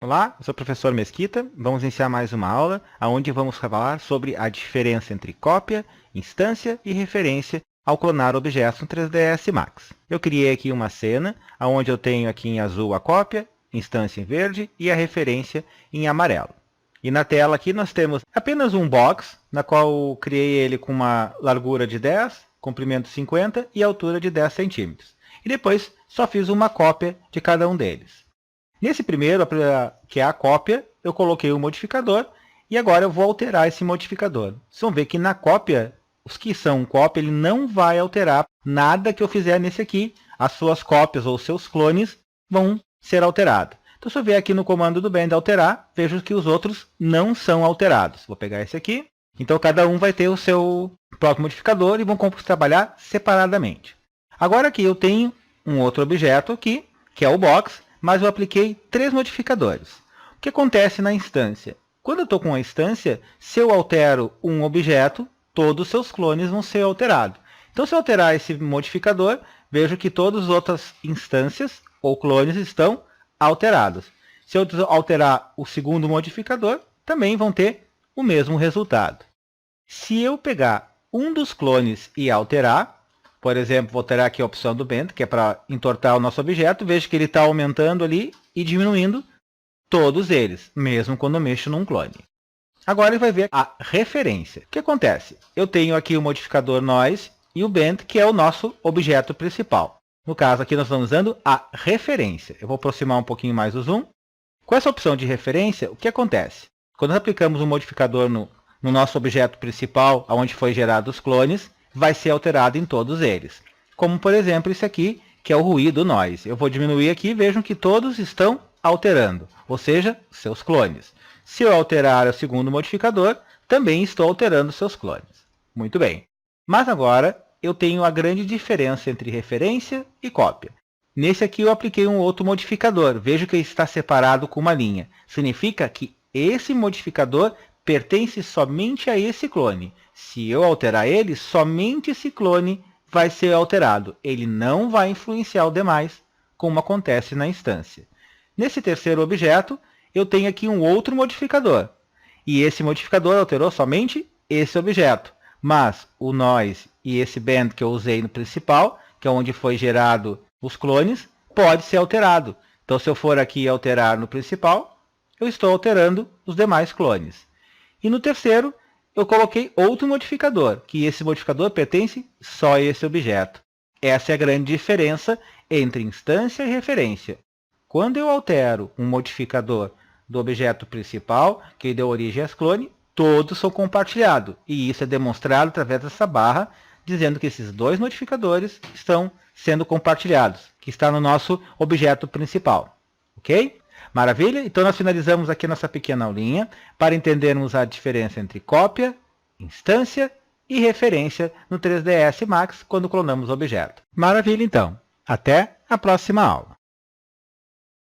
Olá, eu sou o professor Mesquita. Vamos iniciar mais uma aula, onde vamos falar sobre a diferença entre cópia, instância e referência ao clonar objetos no 3ds Max. Eu criei aqui uma cena, onde eu tenho aqui em azul a cópia, instância em verde e a referência em amarelo. E na tela aqui nós temos apenas um box, na qual eu criei ele com uma largura de 10, comprimento 50 e altura de 10 centímetros. E depois só fiz uma cópia de cada um deles. Nesse primeiro, que é a cópia, eu coloquei um modificador e agora eu vou alterar esse modificador. Vocês vão ver que na cópia, os que são cópia, ele não vai alterar nada que eu fizer nesse aqui. As suas cópias ou seus clones vão ser alterados. Então, se eu vier aqui no comando do Blender alterar, vejo que os outros não são alterados. Vou pegar esse aqui. Então, cada um vai ter o seu próprio modificador e vão trabalhar separadamente. Agora aqui eu tenho um outro objeto aqui, que é o box, mas eu apliquei 3 modificadores. O que acontece na instância? Quando eu estou com a instância, se eu altero um objeto, todos os seus clones vão ser alterados. Então, se eu alterar esse modificador, vejo que todas as outras instâncias ou clones estão alterados. Se eu alterar o segundo modificador, também vão ter o mesmo resultado. Se eu pegar um dos clones e alterar, por exemplo, vou alterar aqui a opção do Blender, que é para entortar o nosso objeto. Vejo que ele está aumentando ali e diminuindo todos eles, mesmo quando eu mexo num clone. Agora ele vai ver a referência. O que acontece? Eu tenho aqui o modificador Noise e o Bend, que é o nosso objeto principal. No caso aqui nós estamos usando a referência. Eu vou aproximar um pouquinho mais o zoom. Com essa opção de referência, o que acontece? Quando nós aplicamos um modificador no nosso objeto principal, onde foi gerado os clones, vai ser alterado em todos eles. Como, por exemplo, esse aqui, que é o ruído noise. Eu vou diminuir aqui e vejam que todos estão alterando, ou seja, seus clones. Se eu alterar o segundo modificador, também estou alterando seus clones. Muito bem. Mas agora eu tenho a grande diferença entre referência e cópia. Nesse aqui eu apliquei um outro modificador. Vejo que ele está separado com uma linha. Significa que esse modificador pertence somente a esse clone. Se eu alterar ele, somente esse clone vai ser alterado. Ele não vai influenciar o demais, como acontece na instância. Nesse terceiro objeto, eu tenho aqui um outro modificador. E esse modificador alterou somente esse objeto. Mas o Noise e esse Bend que eu usei no principal, que é onde foi gerado os clones, pode ser alterado. Então, se eu for aqui alterar no principal, eu estou alterando os demais clones. E no terceiro, eu coloquei outro modificador, que esse modificador pertence só a esse objeto. Essa é a grande diferença entre instância e referência. Quando eu altero um modificador do objeto principal, que deu origem às clones, todos são compartilhados. E isso é demonstrado através dessa barra, dizendo que esses dois modificadores estão sendo compartilhados, que está no nosso objeto principal. Ok? Maravilha? Então, nós finalizamos aqui nossa pequena aulinha para entendermos a diferença entre cópia, instância e referência no 3ds Max quando clonamos o objeto. Maravilha, então. Até a próxima aula.